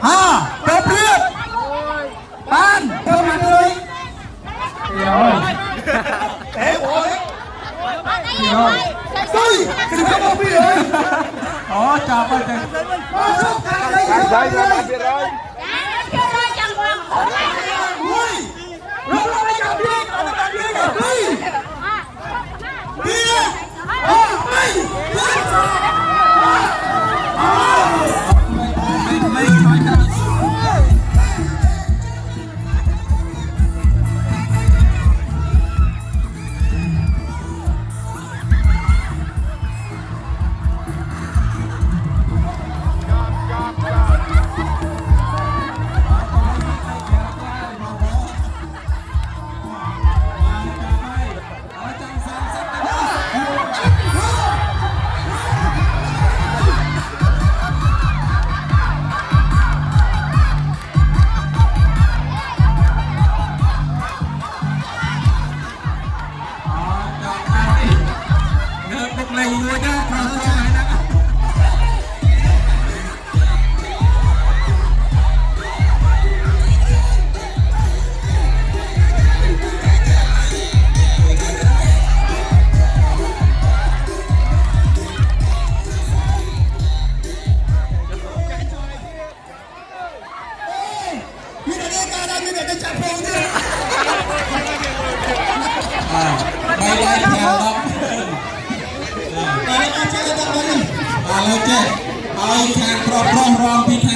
เปิดเพื่อนบ้านเพิ่มมาเลยเดี๋ยวเอ๊ะโอ้ยเดี๋ยวตุ้ยคือเขาบอกพี่เลยอ๋อจับไปเลยชอบการเลยใช่ไหมพี่เลยอุ้ยเราไปจับพี่เราไปจับพี่กับพี่พี่ไม่ได้แถวครับไปเอาเจ้าตะวันเอาเจ้าเอาแขกรอบรองพิธา